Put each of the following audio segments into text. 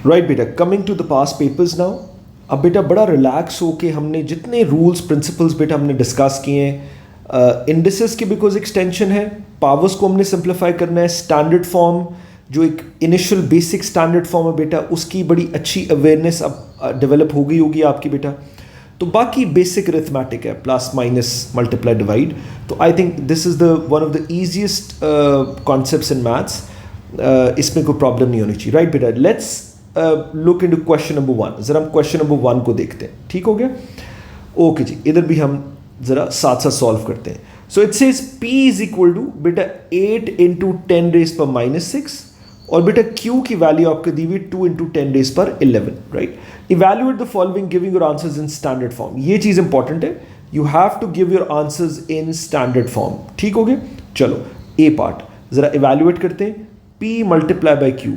Right बेटा, coming to the past papers now. अब बेटा बड़ा रिलैक्स होके हमने जितने रूल्स प्रिंसिपल्स बेटा हमने डिस्कस किए हैं, इंडिसेस की बिकॉज एक्सटेंशन है, पावर्स को हमने सिंप्लीफाई करना है, स्टैंडर्ड फॉर्म जो एक इनिशियल बेसिक स्टैंडर्ड फॉर्म है बेटा उसकी बड़ी अच्छी अवेयरनेस अब डेवलप हो गई होगी आपकी बेटा। तो बाकी बेसिक अरिथमेटिक है, प्लस माइनस मल्टीप्लाई डिवाइड। तो I think this is the one of the easiest concepts in maths. इसमें कोई प्रॉब्लम नहीं होनी चाहिए। राइट बेटा, let's look into question number 1। जरा हम क्वेश्चन नंबर 1 को देखते हैं, ठीक हो गया? ओके जी, इधर भी हम जरा साथ साथ सॉल्व करते हैं। So it says p is equal to बेटा 8 इंटू 10 रेज पर -6 और बेटा q की वैल्यू आपको दी हुई 2 इंटू 10 रेज पर 11। Right, evaluate the following giving your answers in standard form. ये चीज इंपॉर्टेंट है, you have to give your answers in standard form. ठीक हो गया? चलो ए पार्ट जरा इवैल्यूएट करते हैं, p multiply by q।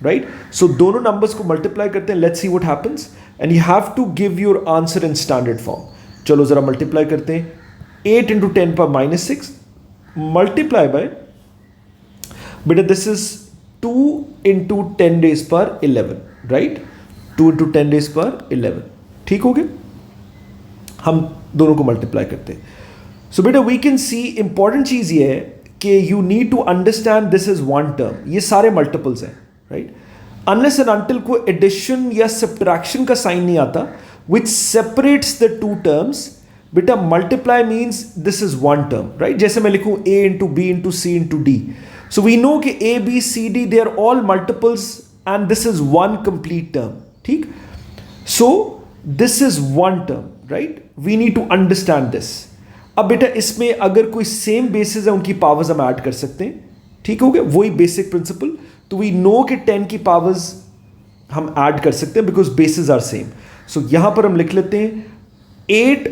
Right, so दोनों नंबर्स को मल्टीप्लाई करते हैं, let's see what happens and you have to give your answer in standard form. चलो जरा मल्टीप्लाई करते हैं, 8 इंटू 10 पर -6 मल्टीप्लाई बाय बेटा दिस इज 2 इंटू 10 रेज पर 11। राइट, 2 इंटू 10 रेज पर 11। ठीक हो गया? हम दोनों को मल्टीप्लाई करते हैं। सो बेटा वी कैन सी इंपॉर्टेंट चीज ये है कि you need to understand this is one term, ये सारे मल्टीपल्स हैं। राइट, अनलेस एंड अनटिल को एडिशन या सब्ट्रैक्शन का साइन नहीं आता which separates the two terms, बेटा multiply means this is one term, right? जैसे मैं लिखूं a into b into c into d, so we know कि a b c d they are all multiples and this is one complete term. ठीक, so this is one term, right? We need to understand this. अब बेटा इसमें अगर कोई same basis है उनकी powers हम ऐड कर सकते हैं। ठीक हो गया? वही बेसिक प्रिंसिपल। तो वी नो कि 10 की पावर्स हम ऐड कर सकते हैं बिकॉज बेसिस आर सेम। सो यहां पर हम लिख लेते हैं 8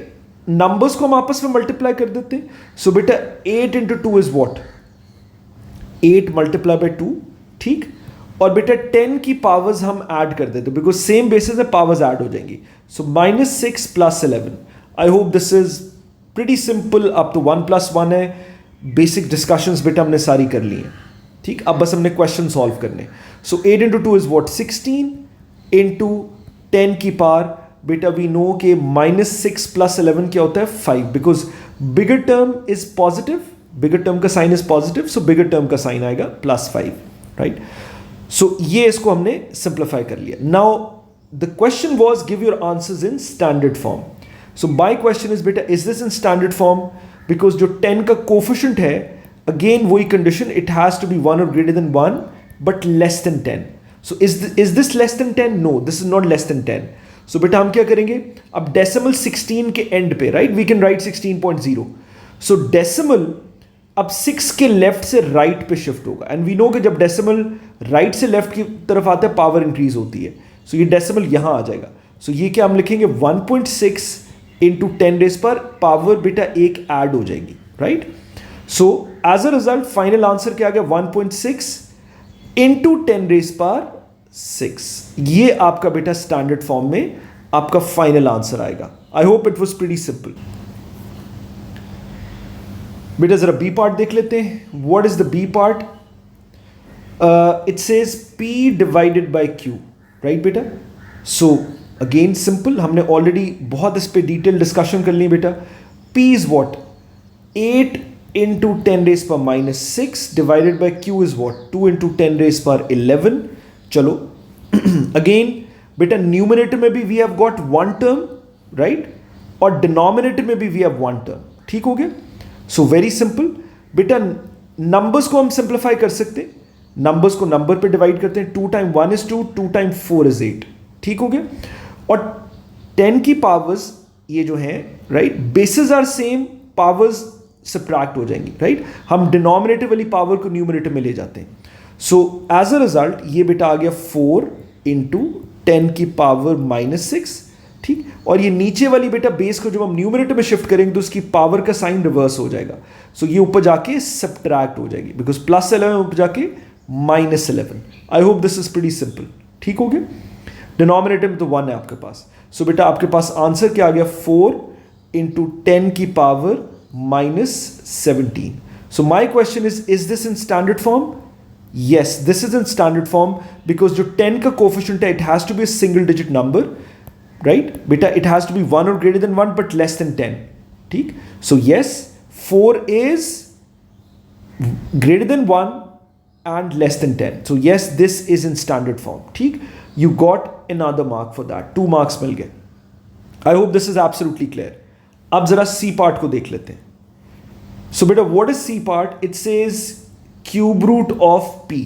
नंबर्स को हम आपस में मल्टीप्लाई कर देते हैं। सो बेटा 8 into 2 is what? 8 multiply bye 2। ठीक, और बेटा 10 की पावर्स हम ऐड कर देते हैं बिकॉज सेम बेसिस है, पावर्स ऐड हो जाएंगी। सो -6 plus 11। I hope this is pretty simple. अब तो 1 + 1 है। बेसिक डिस्कशंस बेटा हमने सारी कर ली हैं। ठीक, अब बस हमने क्वेश्चन सॉल्व करने। सो 8 इंटू 2 इज वॉट? 16 इंटू 10 की पावर बेटा वी नो के -6 प्लस 11 क्या होता है? 5, because bigger term is positive, bigger term का sign is positive, so bigger term का साइन आएगा +5। राइट, सो ये इसको हमने सिंप्लीफाई कर लिया। Now the question was give your answers in standard form. So my question is बेटा is this in standard form? Because जो 10 का कोफिशिएंट है, अगेन वही condition, it has to be 1 और greater than 1 but less than 10। So is this less than 10? No, this is not less than 10. So बेटा हम क्या करेंगे? अब डेसिमल 16 के एंड पे, right, we can write 16.0. So decimal अब 6 के लेफ्ट से राइट पे शिफ्ट होगा एंड वी नो कि जब डेसिमल राइट से लेफ्ट की तरफ आता है पावर इंक्रीज होती है। सो ये डेसिमल यहां आ जाएगा। सो ये क्या हम लिखेंगे? 1.6 इंटू 10 रेज पर पावर बेटा एक ऐड हो जाएगी। Right, so as a result final answer क्या आ गया? 1.6 इंटू 10 रेज पर 6। ये आपका बेटा स्टैंडर्ड फॉर्म में आपका फाइनल आंसर आएगा। I hope it was pretty simple. बेटा जरा बी पार्ट देख लेते हैं। What is the B part? It says p divided by q। Right बेटा, सो अगेन सिंपल, हमने ऑलरेडी बहुत इस पे डिटेल डिस्कशन कर ली बेटा। p is what? 8 into 10 raise पर -6 divided by q is what? 2 into 10 raise पर 11। चलो अगेन बेटा न्यूमरेटर में भी we have got one term, right, और डिनोमिनेटर में भी वी हैव वन टर्म। ठीक हो गया? सो वेरी सिंपल बेटा, नंबर्स को हम सिंप्लीफाई कर सकते हैं। नंबर्स को नंबर पे डिवाइड करते हैं। 2 टाइम 1 is 2, 2 टाइम 4 is 8। ठीक हो गया? और 10 की पावर्स ये जो हैं, right, basis are same, powers subtract हो जाएंगी। राइट, हम डिनोमिनेटर वाली पावर को न्यूमरेटर में ले जाते हैं। सो एज अ रिजल्ट ये बेटा आ गया 4 इंटू 10 की पावर -6। ठीक, और ये नीचे वाली बेटा बेस को जब हम न्यूमरेटर में शिफ्ट करेंगे तो उसकी पावर का साइन रिवर्स हो जाएगा। सो ये ऊपर जाके सब्ट्रैक्ट हो जाएगी बिकॉज +11 ऊपर जाके -11। आई hope this is pretty simple. ठीक हो गया? डिनोमिनेटर में तो 1 है आपके पास। सो बेटा आपके पास आंसर क्या आ गया? 4 इंटू 10 की power -17। So my question is this in standard form? Yes, this is in standard form because जो 10 का कोफिशिएंट है, it has to be a single digit number, right? बेटा, it has to be 1 or greater than 1 but less than 10. ठीक? So yes, 4 is greater than 1 and less than 10. So yes, this is in standard form. ठीक? You got another mark for that. 2 marks मिल गए. I hope this is absolutely clear. अब जरा C part को देख लेते हैं. So बेटा, what is C part? It says cube root of P.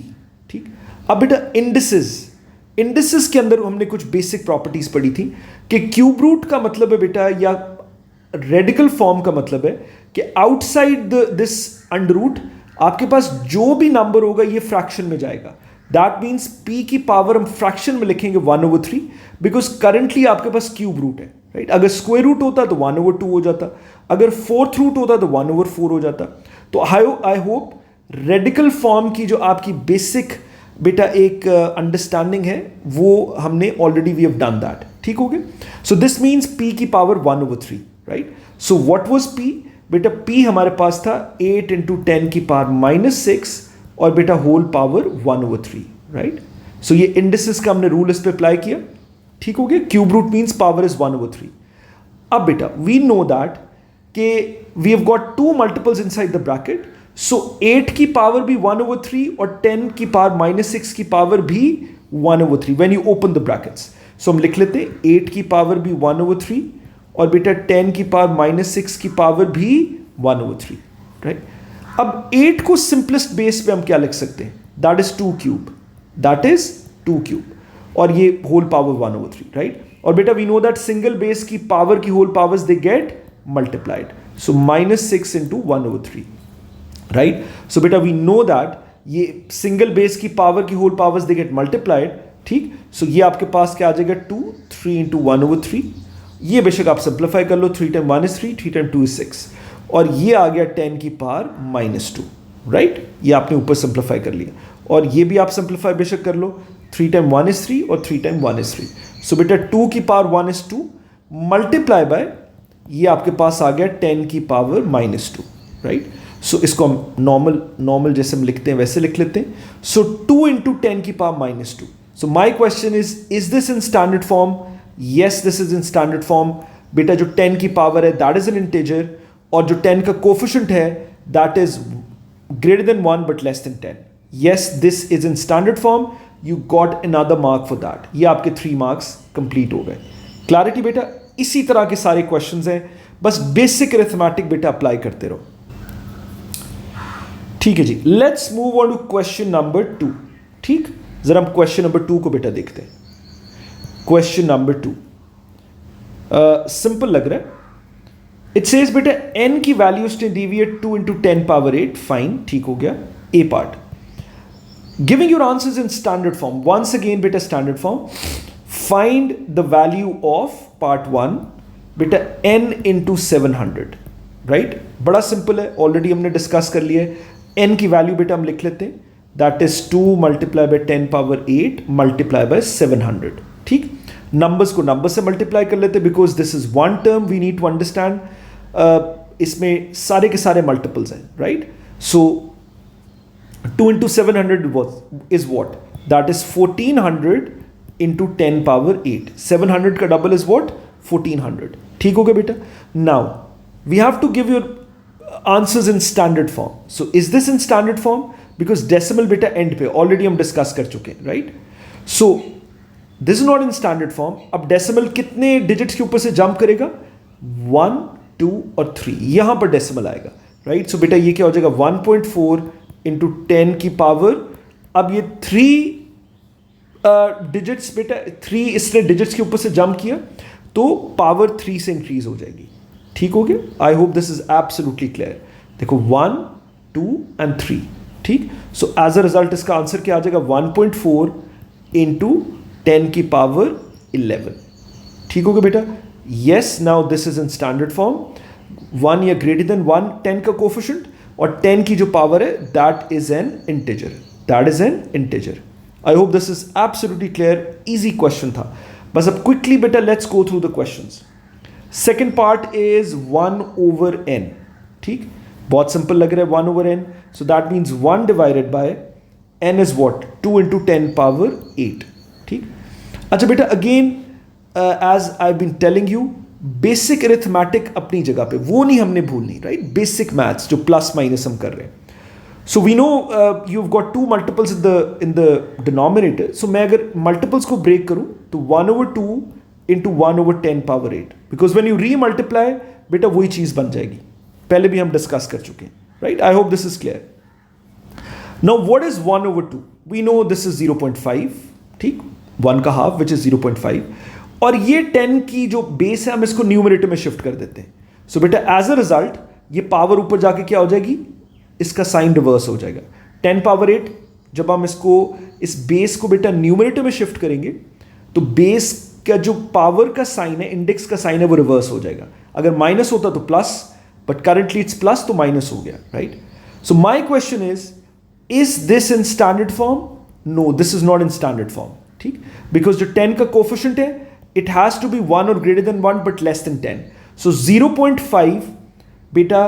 ठीक. अब बेटा इंडिसेस के अंदर हमने कुछ बेसिक प्रॉपर्टीज पढ़ी थी कि क्यूब रूट का मतलब है बेटा, या रेडिकल फॉर्म का मतलब है कि आउटसाइड दिस अंडर रूट आपके पास जो भी नंबर होगा ये फ्रैक्शन में जाएगा. दैट मीन्स P की पावर हम फ्रैक्शन में लिखेंगे 1/3 बिकॉज करंटली आपके पास क्यूब रूट है, राइट. अगर स्क्वायर रूट होता तो 1/2 हो जाता, अगर फोर्थ रूट होता तो 1/4 हो जाता. तो आई होप रेडिकल फॉर्म की जो आपकी बेसिक बेटा एक अंडरस्टैंडिंग है वो हमने already we have done that. ठीक हो गया. सो दिस मीन्स P की power 1/3, right. So what was P? बेटा P हमारे पास था 8 × 10 की पावर -6 और बेटा होल पावर 1/3, राइट. सो ये इंडिसेस का हमने रूल इस पे अप्लाई किया. ठीक हो गया. Cube root means power is 1/3. अब बेटा वी नो दैट कि we have got 2 multiples inside the bracket. So 8 की पावर भी 1/3 और 10 की पावर -6 की पावर भी 1/3 when you open the brackets. So हम लिख लेते हैं 8 की पावर भी 1/3 और बेटा 10 की पावर -6 की पावर भी 1/3, राइट. अब 8 को सिंपलेस्ट बेस पे हम क्या लिख सकते हैं? That is 2 cube, that is 2 cube और ये होल पावर 1/3, राइट. और बेटा we know that single base की पावर की whole powers they get multiplied. So -6 × 1/3, right. So बेटा वी नो दैट ये सिंगल बेस की पावर की whole powers they get multiplied. ठीक. सो ये आपके पास क्या आ जाएगा 2, 3 × 1/3. ये बेशक आप सिंप्लीफाई कर लो. 3 × 1 is 3, 3 × 2 is 6 और ये आ गया 10 की पावर -2, राइट. ये आपने ऊपर सिंप्लीफाई कर लिया और ये भी आप सिंप्लीफाई बेशक कर लो. 3 × 1 is 3 और 3 × 1 is 3. सो बेटा 2 की पावर 1 is 2 मल्टीप्लाई बाय ये आपके पास आ गया 10 की पावर -2, राइट. सो इसको हम नॉर्मल जैसे हम लिखते हैं वैसे लिख लेते हैं. सो 2 × 10 की power -2. So my question is this in standard form? Yes, this is in standard form. बेटा जो 10 की पावर है दैट इज एन इंटीजर और जो 10 का कोफिशिएंट है that is greater than 1 but less than 10. Yes, this is in standard form. You got another mark for that. ये आपके 3 मार्क्स कंप्लीट हो गए. क्लैरिटी बेटा? इसी तरह के सारे क्वेश्चंस हैं, बस बेसिक अरिथमेटिक बेटा अप्लाई करते रहो. ठीक है जी. Let's move on to question number 2. ठीक. जरा हम क्वेश्चन नंबर 2 को बेटा देखते हैं. क्वेश्चन नंबर 2 सिंपल लग रहा है. इट सेज बेटा n की values to deviate 2 × 10 power 8. Fine, ठीक हो गया. A part. Giving your answers in standard form. Once again बेटा standard form. Find the value of part 1 बेटा n × 700, राइट. बड़ा सिंपल है, ऑलरेडी हमने डिस्कस कर लिया है. n की वैल्यू बेटा हम लिख लेते हैं. That is 2 × 10 power 8 multiply by 700. ठीक. नंबर्स को नंबर से मल्टीप्लाई कर लेते because this is one term. We need to understand इसमें सारे के सारे मल्टीपल्स हैं, right. So 2 × 700 is what? That is 1400 × 10 power 8. 700 का डबल is what? 1400. ठीक हो गया बेटा. Now we have to give your answers in standard form. So is this in standard form? Because decimal बेटा end पे already हम discuss कर चुके हैं, right? So this is not in standard form. अब decimal कितने digits के ऊपर से jump करेगा? 1, 2 और 3. यहां पर decimal आएगा, right? So बेटा ये क्या हो जाएगा? 1.4 × 10 की पावर. अब ये 3 डिजिट्स बेटा 3 इसने डिजिट्स के ऊपर से जंप किया तो पावर 3 से इंक्रीज हो जाएगी. ठीक हो गया. आई hope this is absolutely clear. देखो 1, 2 एंड 3. ठीक. सो एज अ रिजल्ट इसका आंसर क्या आ जाएगा? 1.4 × 10 की पावर 11. ठीक हो गया बेटा. Yes, now this is in standard form. 1 या ग्रेटर देन 1 10 का कोफिशिएंट और 10 की जो पावर है that is an integer. That is an integer. I hope this is absolutely clear. Easy question था. बस अब क्विकली बेटा let's go through the questions. Second part is 1/n. ठीक. बहुत सिंपल लग रहा है 1/n. So that means 1 divided by n is what 2 into 10 power 8. ठीक. अच्छा बेटा, again as I been telling you, basic arithmetic अपनी जगह पे, वो नहीं हमने भूलनी, राइट. बेसिक मैथ्स जो प्लस माइनस हम कर रहे हैं. So we know you've got two multiples in the denominator. So मैं अगर multiples को break करूँ तो 1/2 into 1/10 power 8, because when you re-multiply बेटा वही चीज़ बन जाएगी, पहले भी हम डिस्कस कर चुके हैं, right? I hope this is clear. Now what is 1/2? We know this is 0.5, ठीक, 1 का half which is 0.5, और ये 10 की जो बेस है हम इसको न्यूमरेटर में शिफ्ट कर देते हैं. सो बेटा एज अ रिजल्ट ये पावर ऊपर जाके क्या हो जाएगी, इसका साइन रिवर्स हो जाएगा. 10 पावर 8 जब हम इसको, इस बेस को बेटा न्यूमरेटर में शिफ्ट करेंगे तो बेस का जो पावर का साइन है, इंडेक्स का साइन है, वो रिवर्स हो जाएगा. अगर माइनस होता तो plus, but currently it's plus तो माइनस हो गया, right. So my question is this in standard form? No, this is not in standard form. ठीक, बिकॉज जो 10 का कोफिशिएंट है इट हैज टू बी 1 और greater than 1 but less than 10. सो 0.5 बेटा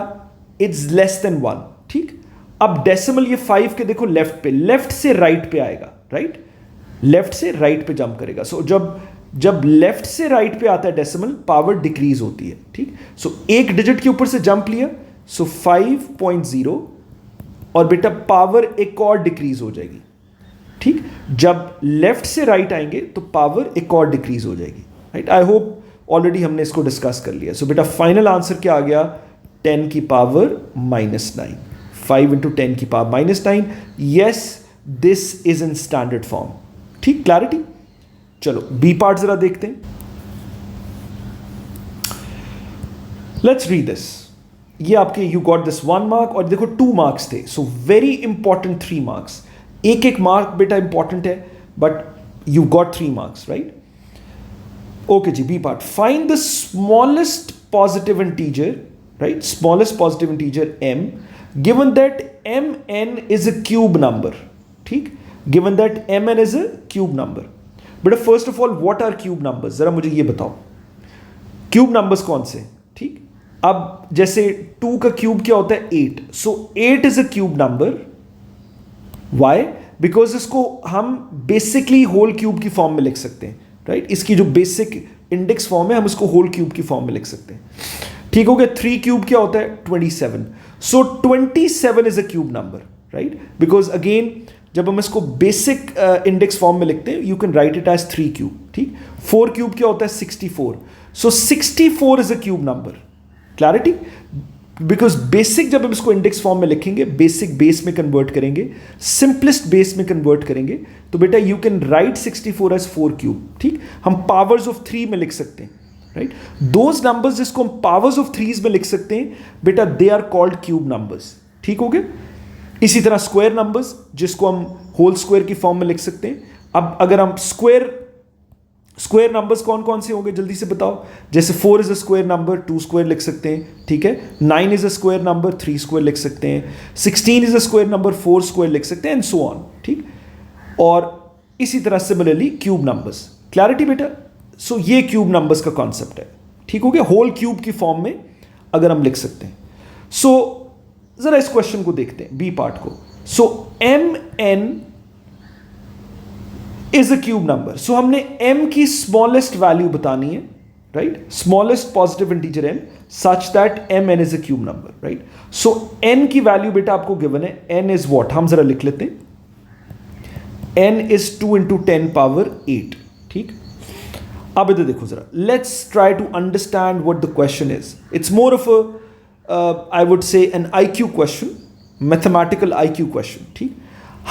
it's less than 1. ठीक. अब डेसिमल ये 5 के देखो लेफ्ट पे, लेफ्ट से राइट पे आएगा, राइट. लेफ्ट से राइट पे जंप करेगा. सो जब लेफ्ट से राइट पे आता है डेसिमल, पावर डिक्रीज होती है. ठीक. सो एक डिजिट के ऊपर से जंप लिया, सो 5.0, और बेटा पावर एक और डिक्रीज हो जाएगी. ठीक. जब लेफ्ट से राइट आएंगे तो पावर एक और डिक्रीज हो जाएगी, राइट. आई होप ऑलरेडी हमने इसको डिस्कस कर लिया. सो बेटा फाइनल आंसर क्या आ गया, 10 की पावर -9. 5 इंटू 10 की power -9. Yes, this is in standard form. ठीक, क्लैरिटी. चलो बी पार्ट जरा देखते हैं. Let's read this. ये आपके यू गॉट दिस 1 मार्क, और देखो 2 मार्क्स थे. So very important 3 marks. एक मार्क बेटा इंपॉर्टेंट है, but you got 3 marks, right. Okay जी, B part. Find the smallest positive integer, right, smallest positive integer m, given that mn is a cube number. ठीक, given that mn is a cube number. But first of all, what are cube numbers? जरा मुझे ये बताओ, cube numbers कौन से. ठीक. अब जैसे 2 का क्यूब क्या होता है, 8. So 8 is a cube number. Why? Because इसको हम basically whole cube की फॉर्म में लिख सकते हैं, right? इसकी जो basic index फॉर्म है हम इसको whole cube की फॉर्म में लिख सकते हैं. ठीक हो गया. 3 क्यूब क्या होता है, 27. So 27 is a cube number, right. Because again जब हम इसको बेसिक इंडेक्स फॉर्म में लिखते हैं, you can write it as 3 cube. ठीक. 4 क्यूब क्या होता है, 64. So 64 is a cube number. Clarity. Because basic जब हम इसको इंडेक्स फॉर्म में लिखेंगे, बेसिक बेस में कन्वर्ट करेंगे, सिंपलेस्ट बेस में कन्वर्ट करेंगे, तो बेटा you can write 64 as 4 cube. ठीक. हम पावर्स ऑफ 3 में लिख सकते हैं, राइट. दोज नंबर्स जिसको हम पावर्स ऑफ 3s में लिख सकते हैं बेटा, they are called cube numbers. ठीक हो गया. इसी तरह स्क्वायर नंबर्स जिसको हम होल स्क्वायर की फॉर्म में लिख सकते हैं. अब अगर हम स्क्वायर नंबर्स कौन कौन से होंगे जल्दी से बताओ. जैसे 4 is a square number, 2 square लिख सकते हैं. ठीक है. 9 is a square number, 3 square लिख सकते हैं. 16 is a square number, 4 square लिख सकते हैं, एंड सो ऑन. ठीक. और इसी तरह सिमिलरली क्यूब नंबर्स. क्लैरिटी बेटा. सो ये क्यूब नंबर्स का कॉन्सेप्ट है. ठीक हो गया. होल क्यूब की फॉर्म में अगर हम लिख सकते हैं. सो जरा इस क्वेश्चन को देखते हैं, बी पार्ट को. So M N is a cube number. So हमने m की स्मॉलेस्ट वैल्यू बतानी है, right. Smallest positive integer m such that mn is a cube number, right. So n की वैल्यू बेटा आपको गिवन है. n इज व्हाट, हम जरा लिख लेते हैं. n is 2 into 10 power 8. ठीक. अब इधर देखो जरा, let's try to understand what the question is. It's more of a I would say an IQ question, mathematical IQ question. ठीक.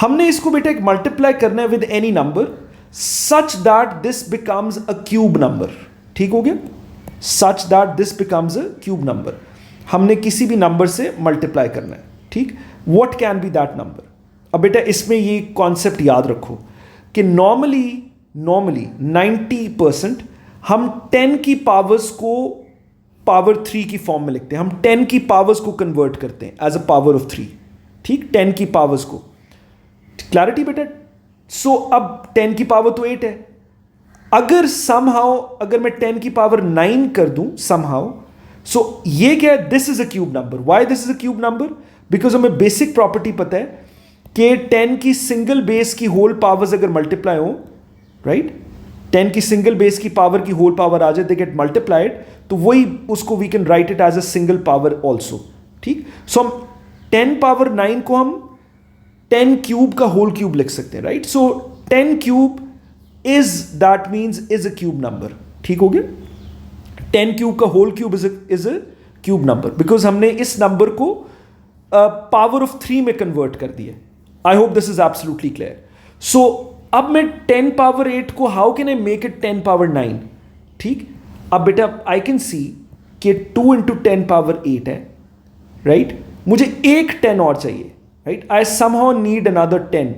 हमने इसको बेटा एक मल्टीप्लाई करना है with any number such that this becomes a cube number. ठीक हो गया. Such that this becomes a cube number. हमने किसी भी नंबर से मल्टीप्लाई करना है. ठीक. What can be that number. अब बेटा इसमें ये कॉन्सेप्ट याद रखो कि नॉर्मली 90% हम 10 की पावर्स को पावर 3 की फॉर्म में लिखते हैं. हम 10 की पावर्स को कन्वर्ट करते हैं एज अ पावर ऑफ 3. ठीक. 10 की पावर्स को. क्लैरिटी बेटा. सो अब 10 की पावर तो 8 है. अगर समहाउ अगर मैं 10 की पावर 9 कर दूं समहाउ, सो ये क्या है, this is a cube number. Why this is a cube number? Because हमें बेसिक प्रॉपर्टी पता है कि 10 की सिंगल बेस की होल पावर्स अगर मल्टीप्लाई हो, राइट, 10 की सिंगल बेस की पावर की होल पावर आ जाए, दे गेट मल्टीप्लाइड, तो वही उसको we can write it as a single power also, ठीक। सो हम 10 पावर 9 को हम 10 क्यूब का होल क्यूब लिख सकते हैं, right. So 10 cube is, that means is a cube number, ठीक हो गया। 10 क्यूब का whole cube is a cube number, because हमने इस नंबर को पावर ऑफ 3 में कन्वर्ट कर दिया। I hope this is absolutely clear. So अब मैं 10 पावर 8 को how can I make it 10 power 9, ठीक। अब बेटा आई कैन सी कि 2 इंटू 10 पावर 8 है, राइट। मुझे एक 10 और चाहिए, right. I somehow need another 10,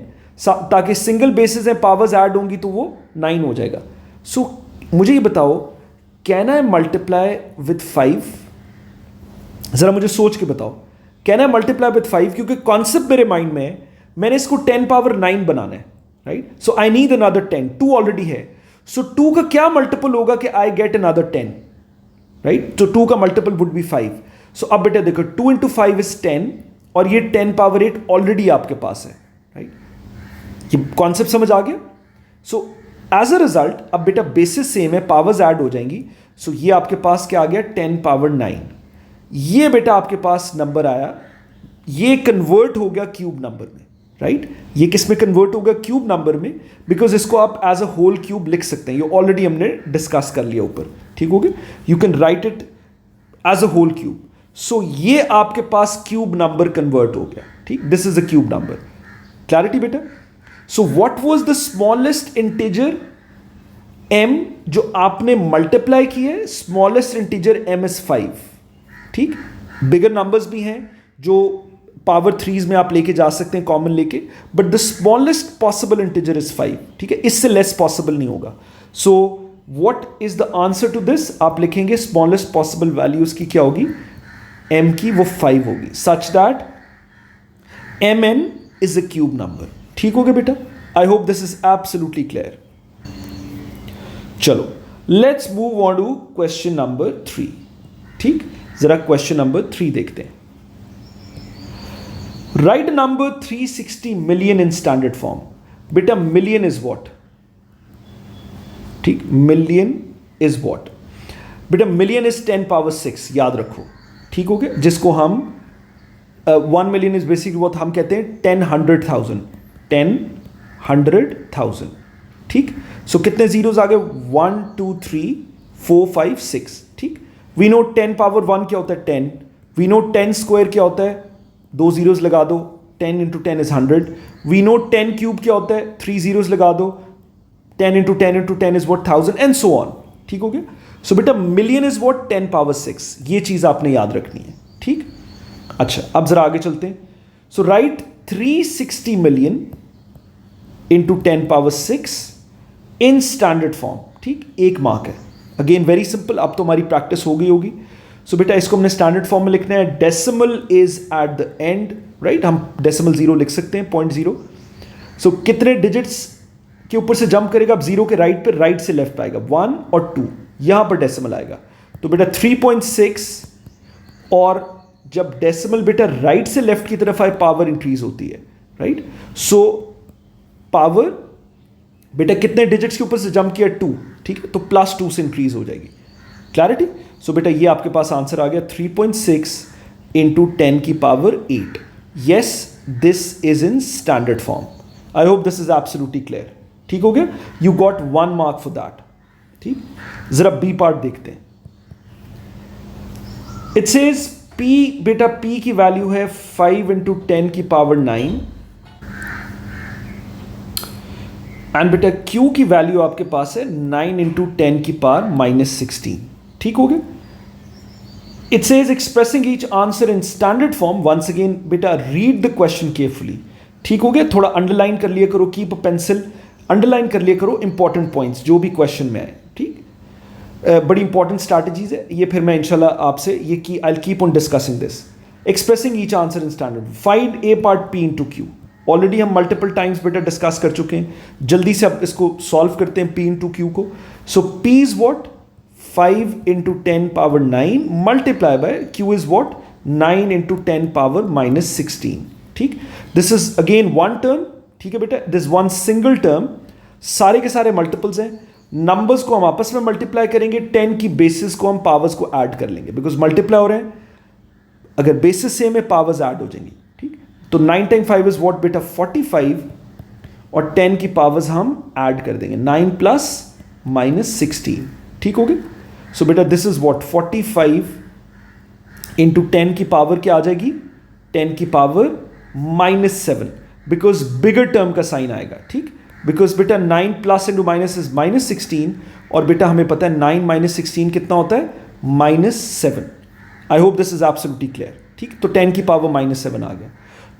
ताकि सिंगल बेसिस है, पावर्स ऐड होंगी तो वो 9 हो जाएगा। सो मुझे ये बताओ, कैन आई मल्टीप्लाई विथ 5? जरा मुझे सोच के बताओ, कैन आई मल्टीप्लाई विथ 5? क्योंकि कॉन्सेप्ट मेरे माइंड में है, मैंने इसको 10 पावर 9 बनाना है, right. So I need another 10, 2 already है। सो 2 का क्या मल्टीपल होगा कि आई गेट अनदर 10, राइट। तो 2 का मल्टीपल वुड बी 5। सो अब बेटा देखो, 2 इंटू 5 इज 10, और ये 10 पावर 8 ऑलरेडी आपके पास है, राइट। ये कॉन्सेप्ट समझ आ गया। सो एज अ रिजल्ट अब बेटा बेसिस सेम है, पावर्स ऐड हो जाएंगी। सो ये आपके पास क्या आ गया, 10 पावर 9। ये बेटा आपके पास नंबर आया, ये कन्वर्ट हो गया क्यूब नंबर में, राइट। ये किस में कन्वर्ट होगा, क्यूब नंबर में, बिकॉज इसको आप एज अ होल क्यूब लिख सकते हैं। ये ऑलरेडी हमने डिस्कस कर लिया ऊपर, ठीक हो गया। You can write it as a whole cube. So ये आपके पास क्यूब नंबर कन्वर्ट हो गया, ठीक। This is a cube number. Clarity बेटा। So what was the smallest integer m जो आपने मल्टीप्लाई किया है? स्मॉलेस्ट इंटीजर m इज 5, ठीक। बिगर नंबर्स भी हैं जो पावर 3s में आप लेके जा सकते हैं, कॉमन लेके, but the smallest possible integer is 5, ठीक है। इससे लेस पॉसिबल नहीं होगा। So what is the answer to this? आप लिखेंगे स्मॉलेस्ट पॉसिबल वैल्यूज की क्या होगी, m की, वो 5 होगी, such that mn is a cube number, ठीक हो गया बेटा। I hope this is absolutely clear. चलो let's move on to question number 3, ठीक। जरा क्वेश्चन नंबर 3 देखते हैं। Write number 360 million in standard form. बेटा मिलियन इज व्हाट, ठीक। मिलियन इज व्हाट बेटा, मिलियन इज 10 पावर 6, याद रखो, ठीक हो गया। जिसको हम 1 मिलियन इज बेसिकली व्हाट हम कहते हैं 10,100,000, 10,100,000, ठीक। सो कितने जीरोस आ गए, 1 2 3 4 5 6, ठीक। वी नो 10 पावर 1 क्या होता है, 10। वी नो 10 स्क्वायर क्या होता है, 2 जीरोस लगा दो, 10 into 10 is 100। We know 10 cube क्या होता है, 3 जीरोस लगा दो, 10 into 10 into 10 is what 1000, and so on, ठीक हो गया। सो बेटा मिलियन इज व्हाट 10 पावर 6, ये चीज आपने याद रखनी है, ठीक। अच्छा अब जरा आगे चलते हैं। So write 360 million into 10 power 6 in standard form, ठीक। एक मार्क है, अगेन वेरी सिंपल, अब तो हमारी प्रैक्टिस हो गई होगी। सो बेटा इसको हमने स्टैंडर्ड फॉर्म में लिखना है, decimal is at the end, right. हम डेसिमल 0 लिख सकते हैं, 0.0। सो कितने डिजिट्स के ऊपर से जंप करेगा, अब 0 के राइट पे, राइट से लेफ्ट पे आएगा, 1 और 2, यहां पर डेसिमल आएगा। तो बेटा 3.6, और जब डेसिमल बेटा राइट से लेफ्ट की तरफ आए, पावर इंक्रीज होती है, राइट। सो पावर बेटा कितने डिजिट्स के ऊपर से जंप किया, 2, ठीक है, तो +2 से इंक्रीज हो जाएगी। क्लैरिटी। सो बेटा ये आपके पास आंसर आ गया 3.6 इंटू 10 की power 8। Yes this is in standard form. I hope this is absolutely clear, ठीक हो गया। You got 1 mark for that, ठीक। जरा बी पार्ट देखते हैं। इट सेज P, बेटा P की वैल्यू है 5 इंटू 10 की पावर 9, एंड बेटा Q की वैल्यू आपके पास है 9 इंटू 10 की पावर -16, ठीक हो गया। It says expressing each answer in standard form. Once again बेटा रीड द क्वेश्चन केयरफुली, ठीक हो गया। थोड़ा अंडरलाइन कर लिया करो, कीप अ पेंसिल, अंडरलाइन कर लिया करो इंपॉर्टेंट पॉइंट्स जो भी क्वेश्चन में आए, ठीक। बड़ी इंपॉर्टेंट स्ट्रैटेजीज है ये, फिर मैं इंशाल्लाह आपसे ये की I keep on discussing this. Expressing each answer in standard, find A part P into Q। Already हम मल्टीपल टाइम्स बेटा डिस्कस कर चुके हैं, जल्दी से अब इसको सॉल्व करते हैं P इंटू Q को। सो P is what 5 into 10 power 9 multiply by Q is what 9 into 10 power -16, ठीक, this is again one term, ठीक है बेटा, दिस वन सिंगल टर्म, सारे के सारे मल्टीपल्स हैं, नंबर्स को हम आपस में मल्टीप्लाई करेंगे, 10 की बेसिस को हम पावर्स को ऐड कर लेंगे, बिकॉज मल्टीप्लाई हो रहे हैं, अगर बेसिस सेम है पावर्स ऐड हो जाएंगी, ठीक। तो 9 टाइम 5 इज व्हाट बेटा 45, और 10 की पावर्स हम ऐड कर देंगे, 9 प्लस माइनस 16, ठीक हो गया। सो बेटा दिस इज व्हाट 45 इंटू 10 की पावर क्या आ जाएगी, 10 की पावर -7, बिकॉज बिगर टर्म का साइन आएगा, ठीक, बिकॉज बेटा 9 प्लस इंटू माइनस इज -16, और बेटा हमें पता है 9 माइनस 16 कितना होता है, -7। I hope this is absolutely clear, ठीक। तो 10 की पावर -7 आ गया।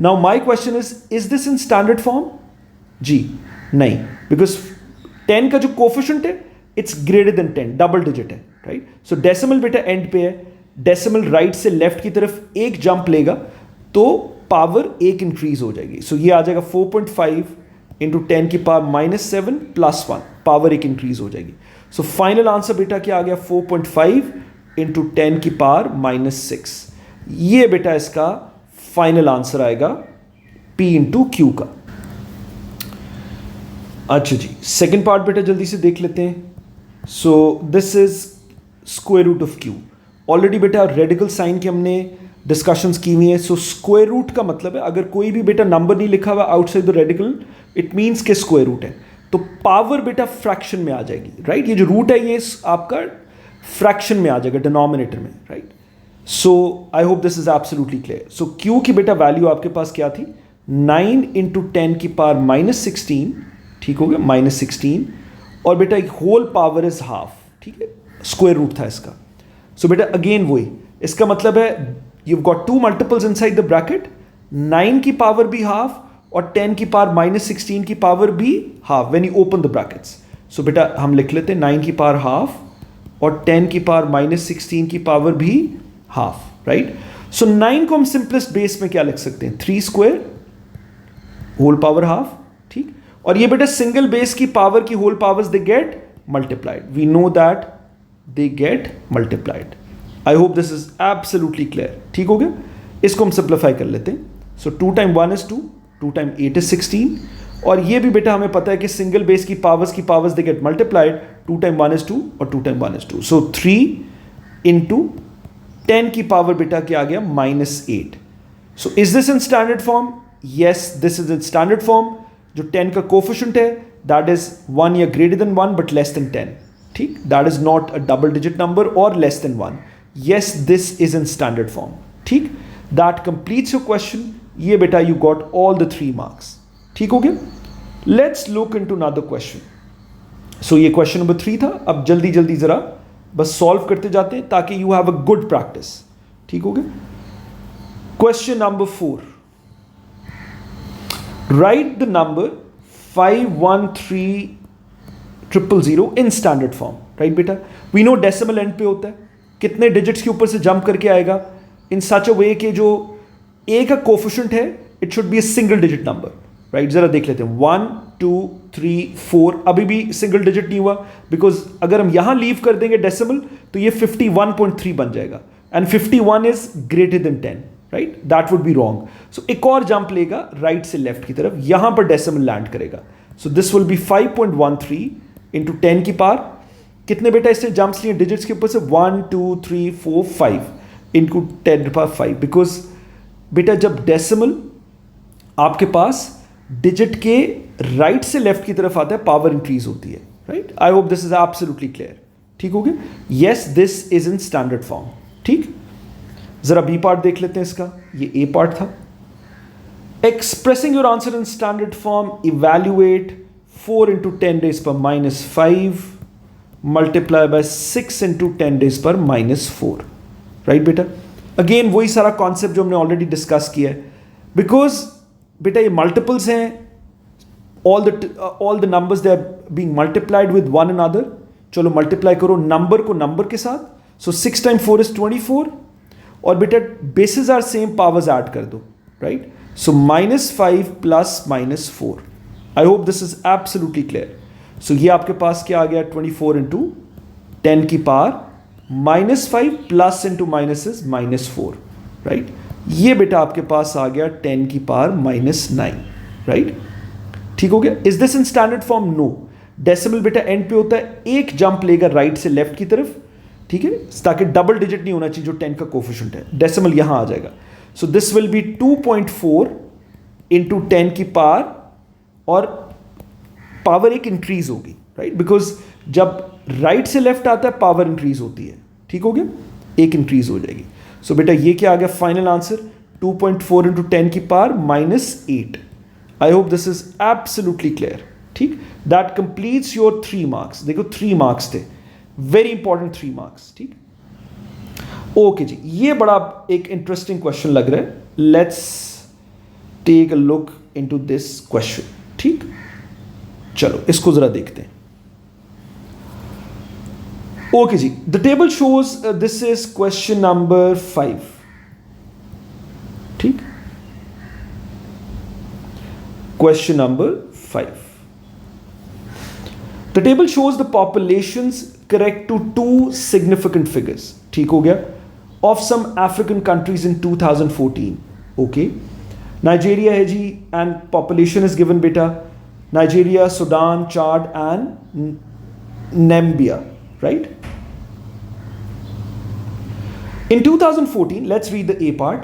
Now my question is this in standard form? जी नहीं, बिकॉज 10 का जो कोफिशिएंट है it's greater than 10, double digit है, राइट। सो डेसिमल बेटा एंड पे है, डेसिमल राइट से लेफ्ट की तरफ एक जंप लेगा तो पावर एक इंक्रीज हो जाएगी। सो ये आ जाएगा 4.5 इंटू 10 की पावर -7 प्लस 1, पावर एक इंक्रीज हो जाएगी। सो फाइनल आंसर बेटा क्या आ गया, 4.5 इंटू 10 की पावर -6। ये बेटा इसका फाइनल आंसर आएगा P इंटू क्यू का। अच्छा जी, सेकेंड पार्ट बेटा जल्दी से देख लेते हैं। So this is square root of Q. Already बेटा रेडिकल साइन की हमने डिस्कशंस की हुई है। सो स्क्वायर रूट का मतलब है अगर कोई भी बेटा नंबर नहीं लिखा हुआ outside the radical, it means के स्क्वायर रूट है, तो पावर बेटा फ्रैक्शन में आ जाएगी, राइट। ये जो रूट है ये आपका फ्रैक्शन में आ जाएगा, डिनोमिनेटर में, right. So I hope this is absolutely clear. So Q की बेटा वैल्यू आपके पास क्या थी, 9 इंटू 10 की पावर -16, ठीक हो गया, -16, और बेटा होल पावर इज हाफ, ठीक है, स्क्वायर रूट था इसका। सो बेटा अगेन वही, इसका मतलब है you've got two multiples inside the bracket, 9 की पावर भी हाफ और 10 की पावर -16 की पावर भी half when you open the brackets. So बेटा हम लिख लेते हैं 9 की पावर हाफ और 10 की पावर -16 की पावर भी हाफ, राइट। सो 9 को हम सिंपलेस्ट बेस में क्या लिख सकते हैं, 3 स्क्वायर होल पावर हाफ, ठीक। और ये बेटा सिंगल बेस की पावर की whole powers they get multiplied, we know that they get multiplied. I hope this is absolutely clear, ठीक हो गया। इसको हम सिंप्लीफाई कर लेते हैं। So 2 time 1 is 2, 2 time 8 is 16, और ये भी बेटा हमें पता है कि सिंगल बेस की powers they get multiplied, 2 time 1 is 2 और 2 टाइम 1 इज 2। सो 3 इंटू 10 की पावर बेटा क्या आ गया, -8। So is this in standard form? Yes, this is in standard form. जो 10 का कोफिशिएंट है दैट इज 1 या greater than 1 but less than 10, ठीक, that is not a double digit number और less than 1। Yes, this is in standard form, ठीक। That completes your question। ये बेटा you got all the 3 marks, ठीक हो गया। Let's look into another question। So ये question number 3 था। अब जल्दी जल्दी जरा बस सॉल्व करते जाते हैं ताकि you have a good practice, ठीक हो गया। Question number 4, write the number 513000 in standard form, right बेटा। We know decimal end पे होता है, कितने डिजिट्स के ऊपर से जंप करके आएगा, इन सच अ वे कि जो ए का कोफिशिएंट है it should be a single digit number, right. जरा देख लेते हैं 1 2 3 4, अभी भी सिंगल डिजिट नहीं हुआ, बिकॉज अगर हम यहां लीव कर देंगे डेसिमल तो ये 51.3 बन जाएगा, and 51 is greater than 10, right, that would be wrong. So एक और जंप लेगा राइट से लेफ्ट की तरफ, यहां पर डेसिमल लैंड करेगा। So this will be 5.13 into 10 की पावर, कितने बेटा इसने जंप्स लिए डिजिट्स के ऊपर से, 1 2 3 4 5 इंटू 10 पावर 5, बिकॉज बेटा जब डेसिमल आपके पास डिजिट के राइट से लेफ्ट की तरफ आता है पावर इंक्रीज होती है, right. I hope this is absolutely clear, ठीक हो गया। Yes, this is in standard form, ठीक। जरा बी पार्ट देख लेते हैं इसका, ये ए पार्ट था। Expressing your answer in standard form, evaluate 4 into 10 raised पर -5 मल्टीप्लाई बाय 6 इंटू 10 raised पर -4, राइट बेटा। अगेन वही सारा कॉन्सेप्ट जो हमने ऑलरेडी डिस्कस किया है, बिकॉज बेटा ये मल्टीपल्स हैं, all the numbers they are being multiplied with one another. चलो मल्टीप्लाई करो नंबर को नंबर के साथ। सो 6 टाइम 4 इज 24, और बेटा bases are same, powers add कर दो, right. So -5 plus -4। I hope this is absolutely clear. So ये आपके पास क्या आ गया, 24 इंटू 10 की power -5 plus into minus is -4, right. ये बेटा आपके पास आ गया 10 की पावर -9, राइट? ठीक हो गया? Is this in standard form? No. Decimal बेटा एंड पे होता है, एक जंप लेगा राइट से लेफ्ट की तरफ, ठीक है, ताकि डबल डिजिट नहीं होना चाहिए जो 10 का कोफिशिएंट है। डेसिमल यहां आ जाएगा। So this will be 2.4 into 10 की पावर, और पावर एक इंक्रीज होगी, राइट? बिकॉज जब राइट से लेफ्ट आता है पावर इंक्रीज होती है। ठीक हो गया? एक इंक्रीज हो जाएगी। सो बेटा ये क्या आ गया फाइनल आंसर? 2.4 इंटू 10 की power -8। I hope this is absolutely clear. ठीक, दैट कंप्लीट्स योर 3 मार्क्स। देखो 3 मार्क्स थे, वेरी इंपॉर्टेंट 3 मार्क्स। ठीक, ओके जी, ये बड़ा एक इंटरेस्टिंग क्वेश्चन लग रहा है। Let's take a look into this question. ठीक, चलो इसको जरा देखते हैं। ओके जी, the table shows this is question number 5। ठीक, question number 5। The table shows the populations correct to 2 significant figures. ठीक हो गया? Of some African countries in 2014। Okay, Nigeria है जी, एंड पॉपुलेशन इज गिवन बेटा Nigeria, Sudan, Chad and Namibia, right? In 2014, let's read the A part.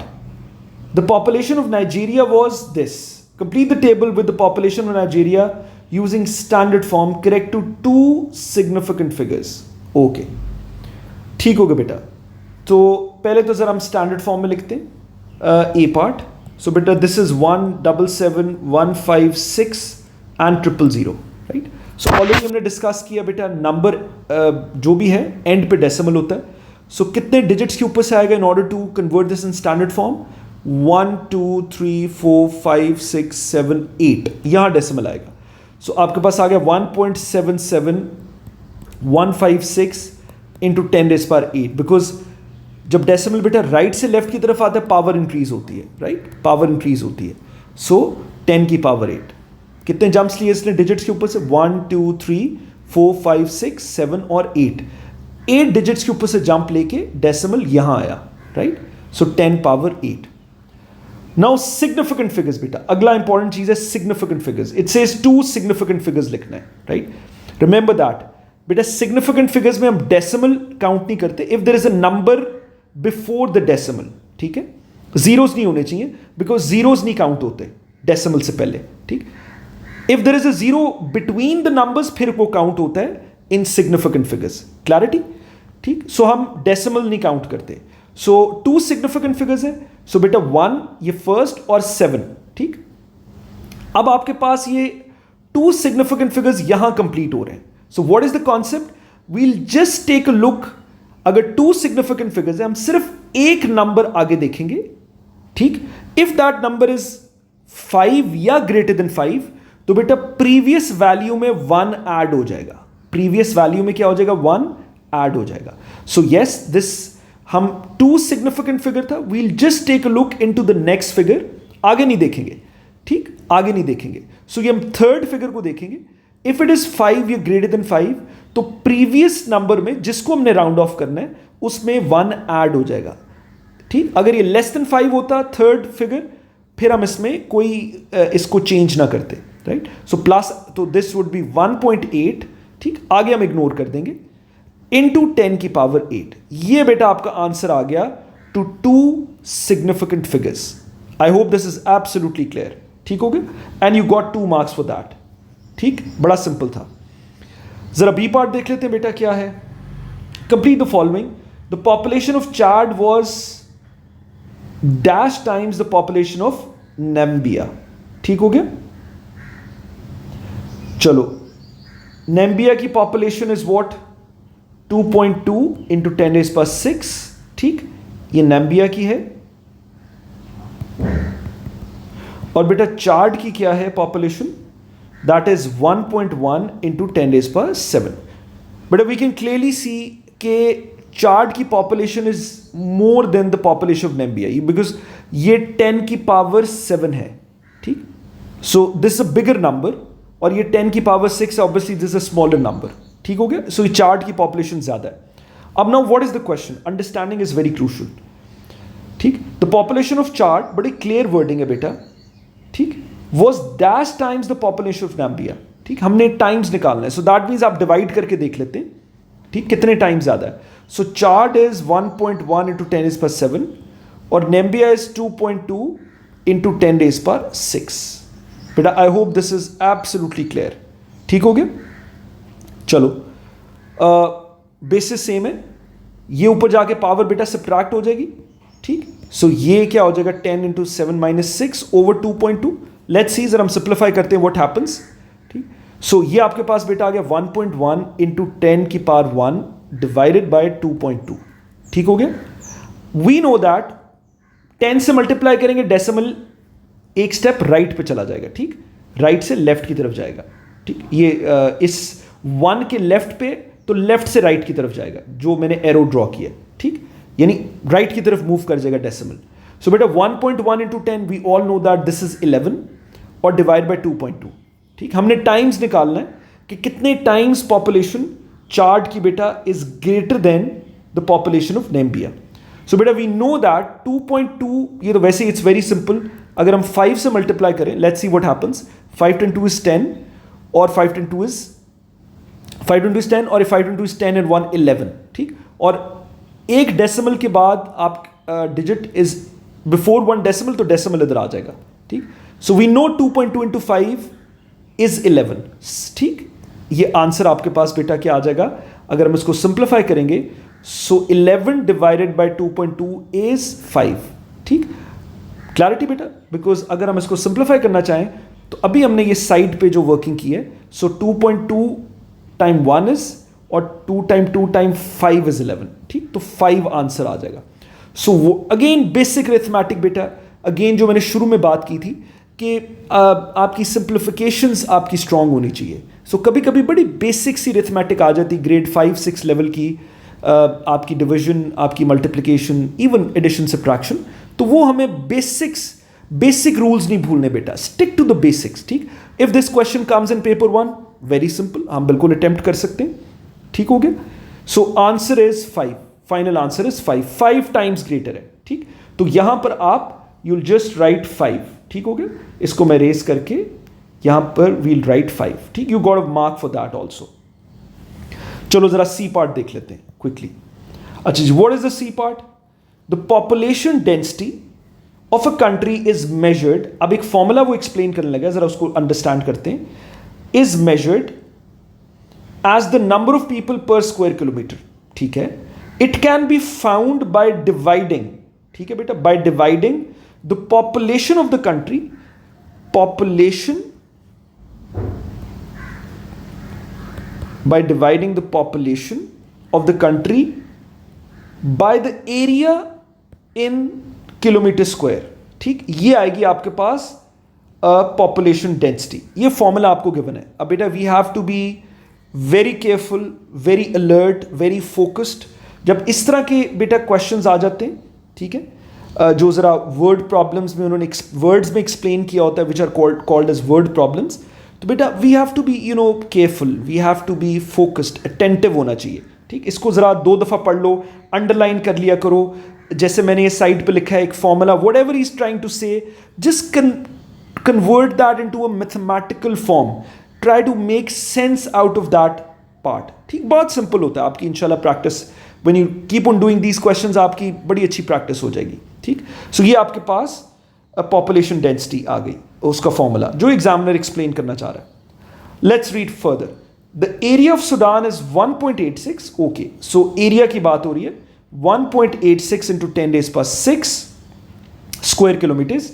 The population of Nigeria was this. Complete the table with the population of Nigeria using standard form, correct to 2 significant figures. Okay. ठीक होगा बेटा। तो पहले तो जरा हम standard form में लिखते हैं A part. So बेटा this is 177,156 and 000, right? So already हमने डिस्कस किया बेटा, नंबर जो भी है एंड पे डेसिमल होता है। सो कितने डिजिट्स के ऊपर से आएगा in order to convert this in standard form? 1 2 3 4 5 6 7 8, यहां डेसिमल आएगा। सो आपके पास आ गया 1.77156 इंटू 10⁸, बिकॉज जब डेसिमल बेटा राइट से लेफ्ट की तरफ आता है पावर इंक्रीज होती है, राइट? पावर इंक्रीज होती है। सो 10 की पावर 8। कितने जंप्स लिए इसने डिजिट्स के ऊपर से? 1 2 3 4 5 6 7 और 8 डिजिट्स के ऊपर से जंप लेके डेसिमल यहां आया, right? So 10 power 8। Now significant figures बेटा, अगला इंपॉर्टेंट चीज है significant figures. It says 2 significant figures लिखना है, राइट? रिमेंबर दैट बेटा, सिग्निफिकेंट फिगर्स में हम डेसिमल काउंट नहीं करते if there is a number before the decimal. ठीक है, जीरोस नहीं होने चाहिए, बिकॉज जीरोस नहीं काउंट होते डेसिमल से पहले। ठीक, if there is a zero between the numbers फिर वो काउंट होता है इन सिग्निफिकेंट फिगर्स। क्लैरिटी? ठीक, सो हम डेसिमल नहीं काउंट करते। सो 2 सिग्निफिकेंट फिगर्स है। सो बेटा 1 ये फर्स्ट और 7। ठीक, अब आपके पास ये 2 सिग्निफिकेंट फिगर्स यहां कंप्लीट हो रहे हैं। So what is the concept? We'll just take a look. अगर 2 सिग्निफिकेंट फिगर्स है, हम सिर्फ एक नंबर आगे देखेंगे। ठीक, इफ दैट नंबर इज 5 या ग्रेटर देन 5, तो बेटा प्रीवियस वैल्यू में 1 ऐड हो जाएगा। प्रीवियस वैल्यू में क्या हो जाएगा? 1 ऐड हो जाएगा। सो यस, दिस हम 2 सिग्निफिकेंट फिगर था। We'll just take a look into the next figure. आगे नहीं देखेंगे, ठीक, आगे नहीं देखेंगे। सो ये हम थर्ड फिगर को देखेंगे। इफ इट इज 5 या ग्रेटर देन 5, तो प्रीवियस नंबर में जिसको हमने राउंड ऑफ करना है उसमें 1 ऐड हो जाएगा। ठीक, अगर ये लेस देन 5 होता थर्ड फिगर, फिर हम इसमें कोई इसको चेंज ना करते, राइट? सो प्लस, तो दिस वुड बी 1.8। ठीक, आगे हम इग्नोर कर देंगे, इनटू 10 की पावर 8। ये बेटा आपका आंसर आ गया to 2 significant figures. I hope this is absolutely clear. ठीक हो गया? And you got 2 marks for that. ठीक, बड़ा सिंपल था। जरा बी पार्ट देख लेते हैं बेटा क्या है। Complete the following. The population of Chad was dash times the population of Namibia. ठीक हो गया? चलो, नामीबिया की पॉपुलेशन इज व्हाट? 2.2 इंटू 10⁶। ठीक, ये नामीबिया की है। और बेटा चाड की क्या है population? That is 1.1 into 10⁻⁷। But we can clearly see के चाड की population is more than the population of Namibia, because ये 10 की पावर 7 है। ठीक, so this is a bigger number, और ये 10 की power 6, obviously this is a smaller number. ठीक हो गया? सो ये चार्ट की पॉपुलेशन ज्यादा है। अब now what is the question? Understanding is very crucial. ठीक, द पॉपुलेशन ऑफ चार्ट, बड़ी क्लियर वर्डिंग है बेटा, ठीक, was dash times the population of Namibia, ठीक, हमने टाइम्स निकालना है, सो दैट मीन्स आप डिवाइड करके देख लेते हैं, ठीक, कितने टाइम्स ज़्यादा है। सो चार्ट इज 1.1 इंटू 10⁻⁷ और नाम्बिया इज 2.2 इंटू 10⁻⁶। बेटा I hope this is absolutely clear, ठीक हो गया। चलो बेसिस सेम है, ये ऊपर जाके पावर बेटा सब्ट्रैक्ट हो जाएगी, ठीक, सो ये क्या हो जाएगा 10 इंटू 7⁻⁶ ओवर 2.2। लेट्स सी, जरा हम सिंप्लीफाई करते हैं व्हाट हैपेंस, ठीक, सो ये आपके पास बेटा आ गया 1.1 इंटू 10⁻⁴ डिवाइडेड बाय 2.2, ठीक हो गया। वी नो दैट 10 से मल्टीप्लाई करेंगे डेसिमल एक स्टेप राइट पे चला जाएगा, ठीक, राइट से लेफ्ट की तरफ जाएगा, ठीक, ये इस 1 के लेफ्ट पे तो लेफ्ट से राइट की तरफ जाएगा, जो मैंने एरो ड्रॉ किया, ठीक, यानी राइट की तरफ मूव कर जाएगा डेसिमल। सो बेटा 1.1 into 10 we all know that this is 11 और डिवाइड बाय 2.2, ठीक, हमने टाइम्स निकालना है कि कितने टाइम्स पॉपुलेशन चार्ट की बेटा is greater than the population of Namibia. So बेटा वी नो दैट 2.2, ये तो वैसे इट्स वेरी सिंपल, अगर हम 5 से मल्टीप्लाई करें, let's see what happens, 5 × 2 is 10 और 5 × 2 इज 10 और 5 × 2 इज 10 and 1 11, ठीक, और एक डेसिमल के बाद आप डिजिट इज बिफोर 1 डेसिमल, तो डेसिमल इधर आ जाएगा, ठीक, so we know 2.2 into 5 is 11, ठीक, ये आंसर आपके पास बेटा क्या आ जाएगा अगर हम इसको सिंप्लीफाई करेंगे, सो 11 डिवाइडेड बाय 2.2 इज 5, ठीक, क्लैरिटी बेटा, बिकॉज अगर हम इसको सिंप्लीफाई करना चाहें तो अभी हमने ये साइड पे जो वर्किंग की है, सो 2.2 टाइम 1 इज और 2 टाइम 2 टाइम 5 इज 11, ठीक, तो 5 आंसर आ जाएगा। सो वो अगेन बेसिक अरिथमेटिक बेटा, अगेन जो मैंने शुरू में बात की थी कि आपकी सिंप्लीफिकेशंस आपकी स्ट्रांग होनी चाहिए। सो कभी कभी बड़ी बेसिक सी अरिथमेटिक आ जाती, ग्रेड 5-6 लेवल की, आपकी डिवीजन, आपकी मल्टीप्लिकेशन, इवन एडिशन सब्ट्रैक्शन, तो वो हमें बेसिक रूल्स नहीं भूलने बेटा, स्टिक टू द बेसिक्स, ठीक। If this question comes in paper 1, very simple, हम बिल्कुल अटेम्प्ट कर सकते हैं, ठीक हो गया। So answer is 5, final answer is 5 times greater है, ठीक, तो यहां पर आप यू विल जस्ट राइट 5, ठीक हो गया। इसको मैं रेस करके यहां पर वील राइट 5, ठीक, you got a mark for that also. चलो जरा सी पार्ट देख लेते हैं क्विकली। अच्छा जी, what is the C part? The population density of a country is measured, अब एक फॉर्मूला वो एक्सप्लेन करने लगा, जरा उसको अंडरस्टैंड करते हैं। Is measured as the number of people पर स्क्वायर किलोमीटर, ठीक है। It can be found by dividing, ठीक है बेटा, by dividing the population of the country, population by dividing the population of the country by the area in kilometer square, ठीक, ये आएगी आपके पास पॉपुलेशन डेंसिटी। ये फॉर्मूला आपको गिवन है। अब बेटा we have to be very careful, very alert, very focused जब इस तरह के बेटा क्वेश्चंस आ जाते हैं, ठीक है, जो ज़रा वर्ड प्रॉब्लम्स में उन्होंने वर्ड्स में एक्सप्लेन किया होता है, which are called as word problems, तो बेटा we have to be careful, we have to be focused, attentive होना चाहिए, ठीक। इसको ज़रा 2 दफ़ा पढ़ लो, अंडरलाइन कर लिया करो, जैसे मैंने ये साइड पे लिखा है एक formula, whatever is trying to say, just convert that into a mathematical form, try to make sense out of that part, ठीक। बहुत सिंपल होता है, आपकी इंशाल्लाह practice, when you keep on doing these questions आपकी बड़ी अच्छी practice हो जाएगी, ठीक। सो ये आपके पास पॉपुलेशन डेंसिटी आ गई, उसका फॉर्मूला जो एग्जामिनर एक्सप्लेन करना चाह रहा है। Let's read further. The area of Sudan is 1.86, okay, so area की बात हो रही है, 1.86 into 10⁻⁶ square kilometres.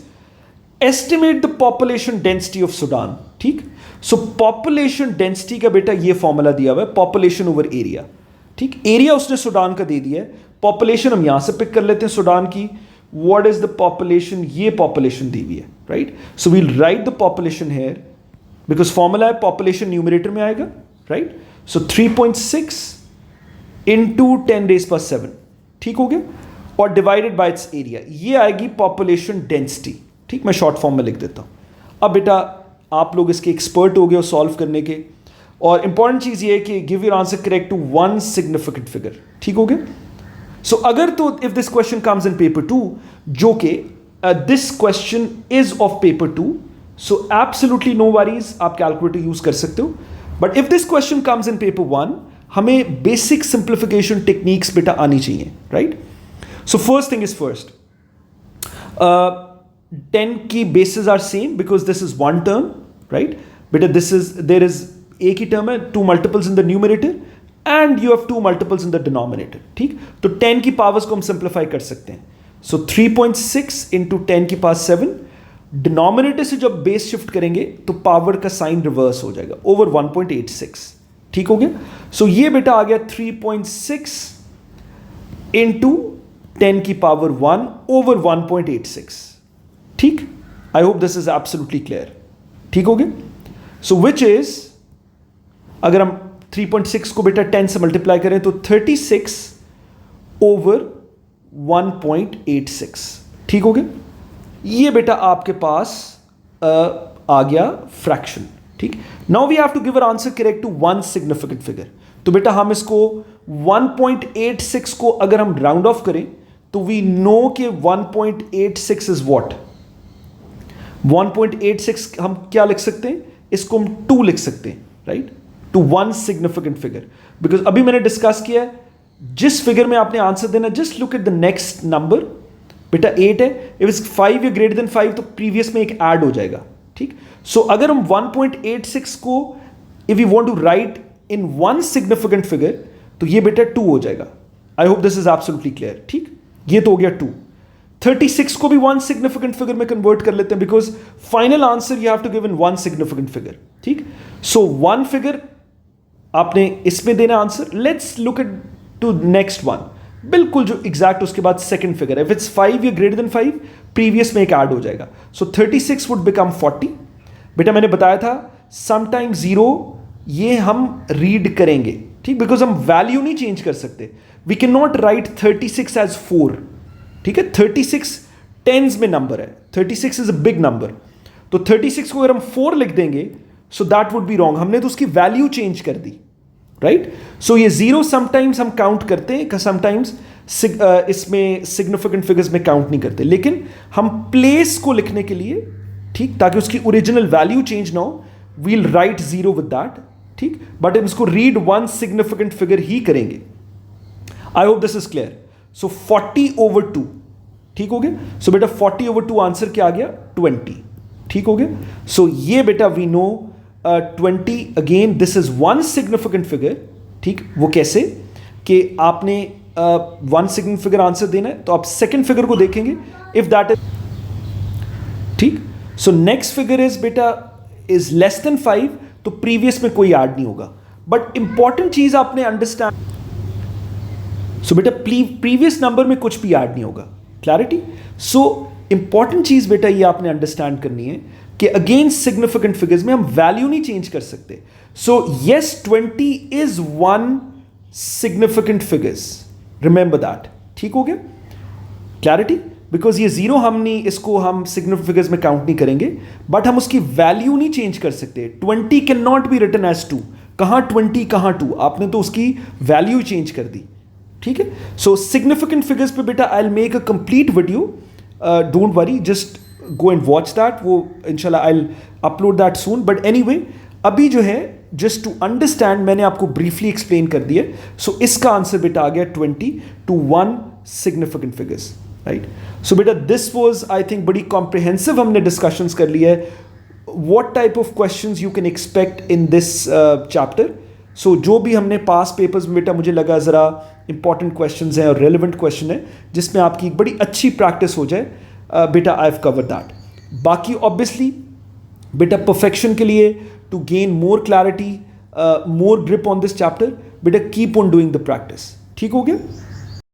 Estimate the population density of Sudan, ठीक। सो पॉपुलेशन डेंसिटी का बेटा ये फॉर्मूला दिया हुआ है, पॉपुलेशन ओवर एरिया, ठीक। एरिया उसने सूडान का दे दिया है, पॉपुलेशन हम यहां से पिक कर लेते हैं सूडान की, what is the population, ये population दी हुई है, right? So we'll write the population here because formula है population numerator में आएगा, right? So 3.6 into 10⁻⁷, ठीक हो गया, और divided by its area, ये आएगी population density, ठीक। मैं short form में लिख देता हूँ। अब बेटा आप लोग इसके expert हो गए हो सॉल्व करने के, और इंपॉर्टेंट चीज़ ये है कि give your answer correct to one significant figure, ठीक हो गया। सो अगर तो if this question comes in paper 2, जो कि this question is of paper 2, so absolutely no worries, आप कैलकुलेटर यूज कर सकते हो. But if this question comes in paper 1, हमें बेसिक सिंप्लीफिकेशन टेक्निक्स बेटा आनी चाहिए, right? So first thing is first, 10 की basis are same because this is one term, right बेटा? दिस इज, देयर इज एक ही टर्म है, 2 multiples in the numerator and you have 2 multiples in the denominator, ठीक? तो 10 की powers को हम सिंप्लीफाई कर सकते हैं. सो 3.6 इंटू 10 की पावर 7, डिनोमिनेटर से जब बेस शिफ्ट करेंगे तो पावर का साइन रिवर्स हो जाएगा, ओवर 1.86, ठीक हो गया? सो ये बेटा आ गया 3.6 इंटू 10 की पावर 1 ओवर 1.86, ठीक? आई hope this is absolutely clear, ठीक हो गया? सो विच इज, अगर हम 3.6 को बेटा 10 से मल्टीप्लाई करें तो 36 ओवर 1.86, ठीक हो गया? ये बेटा आपके पास आ गया फ्रैक्शन, ठीक? Now we have to give a answer correct to one significant figure. तो बेटा हम इसको 1.86 को अगर हम राउंड ऑफ करें तो वी नो कि 1.86 इज व्हाट? 1.86 हम क्या लिख सकते हैं? इसको हम 2 लिख सकते हैं, right? To one significant figure. Because अभी मैंने डिस्कस किया है, जिस फिगर में आपने आंसर देना, just look at the next number. बेटा 8 है, इफ इज 5 या ग्रेटर देन 5 तो प्रीवियस में एक ऐड हो जाएगा, ठीक? सो अगर हम 1.86 को if you want to write in one significant figure तो ये बेटा 2 हो जाएगा. I hope this is absolutely clear, ठीक? ये तो हो गया 2. 36 को भी वन सिग्निफिकेंट फिगर में कन्वर्ट कर लेते हैं because final answer you have to give in one significant figure, ठीक? सो वन फिगर आपने इसमें देना answer. Let's look at to next one, बिल्कुल जो एग्जैक्ट उसके बाद सेकंड फिगर है. इफ इट्स 5 या ग्रेटर देन 5 प्रीवियस में एक ऐड हो जाएगा. सो 36 वुड बिकम 40. बेटा मैंने बताया था समटाइम 0 ये हम रीड करेंगे, ठीक? बिकॉज हम वैल्यू नहीं चेंज कर सकते. We can not write 36 as 4, ठीक है? 36 टेंस में नंबर है, 36 इज अ बिग नंबर. तो 36 को अगर हम 4 लिख देंगे so that would be wrong. हमने तो उसकी वैल्यू चेंज कर दी, राइट? सो ये 0 समटाइम्स हम काउंट करते हैं, समटाइम्स इसमें सिग्निफिकेंट फिगर्स में काउंट नहीं करते. लेकिन हम प्लेस को लिखने के लिए, ठीक, ताकि उसकी ओरिजिनल वैल्यू चेंज ना हो, वील राइट 0 विद दैट, ठीक? बट हम इसको रीड वन सिग्निफिकेंट फिगर ही करेंगे. आई hope this is clear. So 40 over 2, ठीक हो गया? सो बेटा 40 ओवर 2 आंसर क्या आ गया? 20, ठीक हो गया? सो ये बेटा we know 20. Again this is one significant figure, ठीक? वो कैसे कि आपने वन सिग्निफिकेंट फिगर आंसर देना है तो आप सेकंड फिगर को देखेंगे, इफ दैट इज, ठीक? सो नेक्स्ट फिगर इज बेटा इज लेस देन 5 तो प्रीवियस में कोई ऐड नहीं होगा. बट इंपॉर्टेंट चीज आपने अंडरस्टैंड, सो बेटा प्रीवियस नंबर में कुछ भी ऐड नहीं होगा. क्लैरिटी? सो इंपॉर्टेंट चीज बेटा ये आपने अंडरस्टैंड करनी है कि अगेन सिग्निफिकेंट फिगर्स में हम वैल्यू नहीं चेंज कर सकते. So yes 20 is one significant figures, remember that, ठीक हो गया? क्लैरिटी? बिकॉज ये 0 हम नहीं, इसको हम सिग्निफिकेंट फिगर्स में काउंट नहीं करेंगे, बट हम उसकी वैल्यू नहीं चेंज कर सकते. 20 can not be written as 2. कहां 20 कहां 2? आपने तो उसकी वैल्यू चेंज कर दी, ठीक है? सो सिग्निफिकेंट फिगर्स पे बेटा I will make a complete video, don't worry, just go and watch that. वो इंशाल्लाह I'll upload that soon. But anyway, अभी जो है just to understand मैंने आपको briefly explain कर दिया. So इसका आंसर बेटा आ गया 20 to 1 significant figures, right? So बेटा this was I think बड़ी comprehensive हमने discussions कर लिया है. What type of questions you can expect in this chapter? So जो भी हमने past papers में बेटा मुझे लगा ज़रा important questions हैं और relevant question है जिसमें आपकी एक बड़ी अच्छी practice हो जाए. बेटा आई हैव कवर दैट. बाकी ऑब्वियसली बेटा परफेक्शन के लिए to gain more clarity, more grip on this chapter, बेटा keep on doing the practice, ठीक हो गया?